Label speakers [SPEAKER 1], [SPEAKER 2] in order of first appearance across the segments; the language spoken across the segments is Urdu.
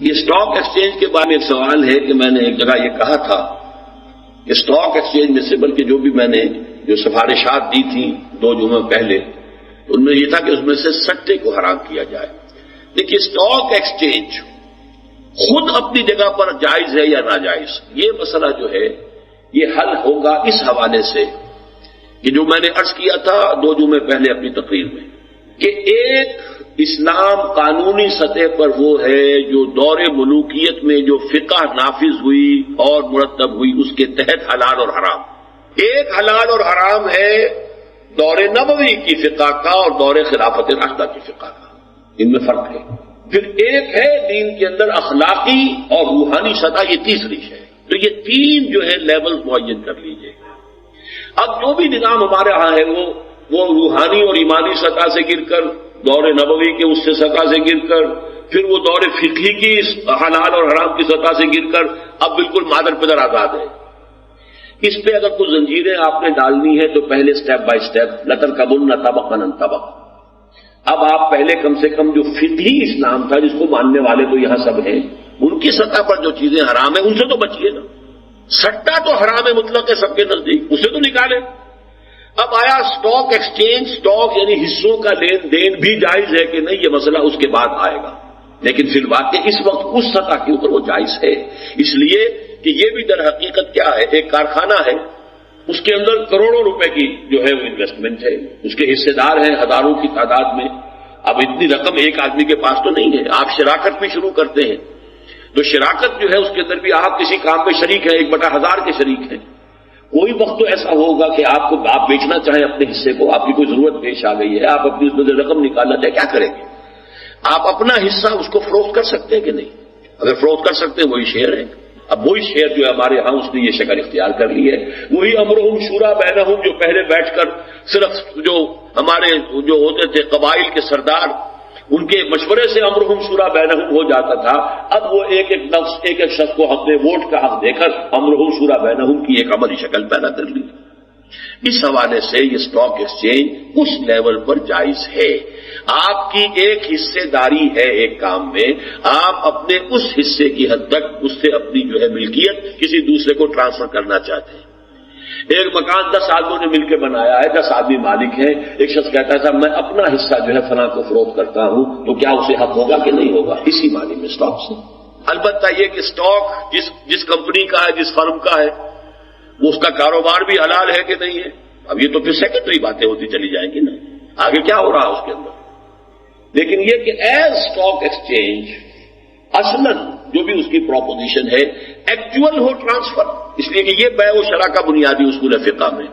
[SPEAKER 1] یہ اسٹاک ایکسچینج کے بارے میں ایک سوال ہے کہ میں نے ایک جگہ یہ کہا تھا کہ اسٹاک ایکسچینج میں سے بلکہ جو بھی میں نے جو سفارشات دی تھیں 2 جمعہ پہلے، ان میں یہ تھا کہ اس میں سے سٹے کو حرام کیا جائے. دیکھیے اسٹاک ایکسچینج خود اپنی جگہ پر جائز ہے یا ناجائز، یہ مسئلہ جو ہے یہ حل ہوگا اس حوالے سے کہ جو میں نے عرض کیا تھا 2 جمعے پہلے اپنی تقریر میں کہ ایک اسلام قانونی سطح پر وہ ہے جو دور ملوکیت میں جو فقہ نافذ ہوئی اور مرتب ہوئی اس کے تحت حلال اور حرام. ایک حلال اور حرام ہے دور نبوی کی فقہ کا اور دور خلافت راشدہ کی فقہ کا، ان میں فرق ہے. پھر ایک ہے دین کے اندر اخلاقی اور روحانی سطح، یہ تیسری ہے. تو یہ 3 جو ہے لیول معین کر لیجئے. اب جو بھی نظام ہمارے ہاں ہے وہ روحانی اور ایمانی سطح سے گر کر، دور نبوی کے اس سے سطح سے گر کر، پھر وہ دور فقہی کی حلال اور حرام کی سطح سے گر کر اب بالکل مادر پدر آزاد ہے. اس پہ اگر کچھ زنجیریں آپ نے ڈالنی ہے تو پہلے سٹیپ بائی سٹیپ لترکبن طبقا عن طبق. اب آپ پہلے کم سے کم جو فقہی اسلام تھا جس کو ماننے والے تو یہاں سب ہیں، ان کی سطح پر جو چیزیں حرام ہیں ان سے تو بچیے نا. سٹا تو حرام ہے مطلق ہے سب کے نزدیک، اسے تو نکالے. اب آیا اسٹاک ایکسچینج، اسٹاک یعنی حصوں کا لین دین بھی جائز ہے کہ نہیں، یہ مسئلہ اس کے بعد آئے گا. لیکن فی الواقع اس وقت اس سطح کے اوپر وہ جائز ہے، اس لیے کہ یہ بھی در حقیقت کیا ہے، ایک کارخانہ ہے، اس کے اندر کروڑوں روپے کی جو ہے وہ انویسٹمنٹ ہے، اس کے حصے دار ہیں ہزاروں کی تعداد میں. اب اتنی رقم ایک آدمی کے پاس تو نہیں ہے. آپ شراکت بھی شروع کرتے ہیں تو شراکت جو ہے اس کے اندر بھی آپ کسی کام میں شریک ہیں، 1/1000 کے شریک ہیں. کوئی وقت تو ایسا ہوگا کہ آپ بیچنا چاہیں اپنے حصے کو، آپ کی کوئی ضرورت پیش آ گئی ہے، آپ اپنی اس میں سے رقم نکالنا چاہیں، کیا کریں گے؟ آپ اپنا حصہ اس کو فروخت کر سکتے ہیں کہ نہیں؟ اگر فروخت کر سکتے ہیں وہی شیئر ہے. اب وہی شیئر جو ہے ہمارے ہاں اس نے یہ شکل اختیار کر لی ہے. وہی امرہم شورا بینہم جو پہلے بیٹھ کر صرف جو ہمارے جو ہوتے تھے قبائل کے سردار، ان کے مشورے سے امرہم شورا بینہم ہو جاتا تھا. اب وہ ایک ایک شخص کو اپنے ووٹ کا حق دے کر امرہم شورا بینہم کی ایک عملی شکل پیدا کر لی. اس حوالے سے یہ اسٹاک ایکسچینج اس لیول پر جائز ہے. آپ کی ایک حصے داری ہے ایک کام میں، آپ اپنے اس حصے کی حد تک اس سے اپنی جو ہے ملکیت کسی دوسرے کو ٹرانسفر کرنا چاہتے ہیں. ایک مکان 10 آدمیوں نے مل کے بنایا ہے، 10 آدمی مالک ہیں. ایک شخص کہتا ہے صاحب میں اپنا حصہ جو ہے فلاں کو فروخت کرتا ہوں، تو کیا اسے حق ہوگا کہ نہیں ہوگا؟ اسی معنی میں اسٹاک سے. البتہ یہ کہ اسٹاک جس کمپنی کا ہے، جس فرم کا ہے، وہ اس کا کاروبار بھی حلال ہے کہ نہیں ہے. اب یہ تو پھر سیکنڈری باتیں ہوتی چلی جائیں گی نا، آگے کیا ہو رہا ہے اس کے اندر. لیکن یہ کہ ایز اسٹاک ایکسچینج اصلاً جو بھی اس کی پروپوزیشن ہے ایکچوئل ہو ٹرانسفر، اس لیے کہ یہ بیع و شرع کا بنیادی اصول فقہ میں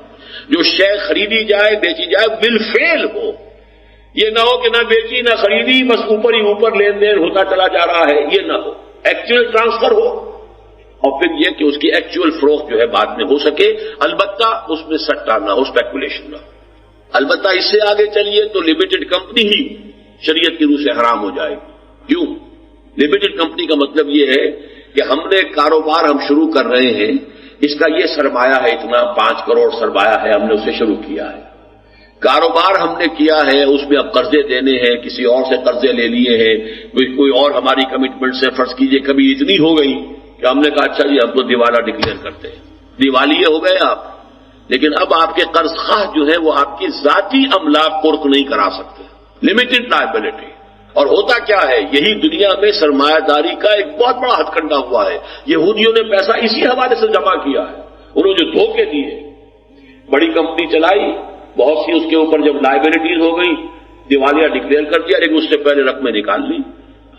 [SPEAKER 1] جو شے خریدی جائے بیچی جائے بالفعل ہو. یہ نہ ہو کہ نہ بیچی نہ خریدی، بس اوپر ہی اوپر لین دین ہوتا چلا جا رہا ہے، یہ نہ ہو. ایکچوئل ٹرانسفر ہو، اور پھر یہ کہ اس کی ایکچوئل فروخت جو ہے بعد میں ہو سکے. البتہ اس میں سٹا نہ ہو، اسپیکولیشن نہ ہو. البتہ اس سے آگے چلیے تو لمیٹڈ کمپنی ہی شریعت کی روح سے حرام ہو جائے گی. کیوں؟ لمیٹڈ کمپنی کا مطلب یہ ہے کہ ہم نے کاروبار ہم شروع کر رہے ہیں، اس کا یہ سرمایہ ہے، اتنا 5 کروڑ سرمایہ ہے، ہم نے اسے شروع کیا ہے. کاروبار ہم نے کیا ہے، اس میں اب قرضے دینے ہیں، کسی اور سے قرضے لے لیے ہیں، کوئی اور ہماری کمٹمنٹ سے فرض کیجئے کبھی اتنی ہو گئی کہ ہم نے کہا اچھا جی ہم تو دیوالا ڈکلیئر کرتے ہیں، دیوالیے ہو گئے آپ. لیکن اب آپ کے قرض خواہ جو ہے وہ آپ کی ذاتی املاک قرق نہیں کرا سکتے، لمیٹڈ لائبلٹی. اور ہوتا کیا ہے، یہی دنیا میں سرمایہ داری کا ایک بہت بڑا ہتھ کنڈا ہوا ہے. یہودیوں نے پیسہ اسی حوالے سے جمع کیا ہے. انہوں نے جو دھوکے دیے، بڑی کمپنی چلائی، بہت سی اس کے اوپر جب لائبلٹیز ہو گئی دیوالیہ ڈکلیئر کر دیا، لیکن اس سے پہلے رقمیں نکال لی.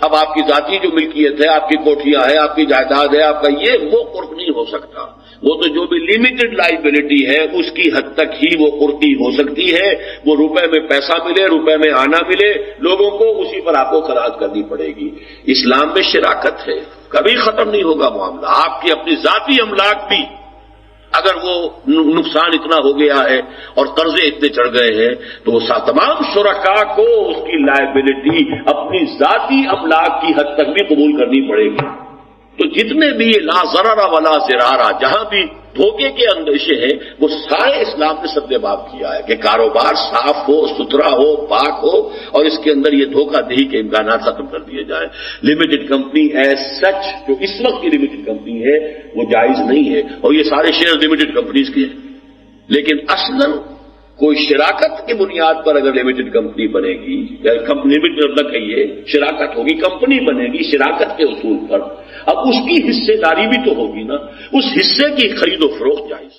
[SPEAKER 1] اب آپ کی ذاتی جو ملکیت ہے، آپ کی کوٹھیاں ہیں، آپ کی جائیداد ہے، آپ کا یہ وہ قرق نہیں ہو سکتا. وہ تو جو بھی لمیٹڈ لائبلٹی ہے اس کی حد تک ہی وہ قرقی ہو سکتی ہے. وہ روپے میں پیسہ ملے، روپے میں آنا ملے لوگوں کو، اسی پر آپ کو خراج کرنی پڑے گی. اسلام میں شراکت ہے، کبھی ختم نہیں ہوگا معاملہ. آپ کی اپنی ذاتی املاک بھی اگر وہ نقصان اتنا ہو گیا ہے اور قرضے اتنے چڑھ گئے ہیں تو وہ تمام شرکاء کو اس کی لائبلٹی اپنی ذاتی املاک کی حد تک بھی قبول کرنی پڑے گی. تو جتنے بھی یہ لا ضرر ولا ضرارا جہاں بھی دھوکے کے اندیشے ہیں وہ سارے اسلام نے سد باب کیا ہے کہ کاروبار صاف ہو، ستھرا ہو، پاک ہو، اور اس کے اندر یہ دھوکہ دہی کے امکانات ختم کر دیے جائیں۔ لمیٹڈ کمپنی ایز سچ جو اس وقت کی لمیٹڈ کمپنی ہے وہ جائز نہیں ہے، اور یہ سارے شیئر لمیٹڈ کمپنیز کے ہیں، لیکن اصلاً کوئی شراکت کی بنیاد پر اگر لمیٹڈ کمپنی بنے گی یا لمیٹڈ نہ کہیے شراکت ہوگی، کمپنی بنے گی شراکت کے اصول پر، اب اس کی حصے داری بھی تو ہوگی نا، اس حصے کی خرید و فروخت جائز۔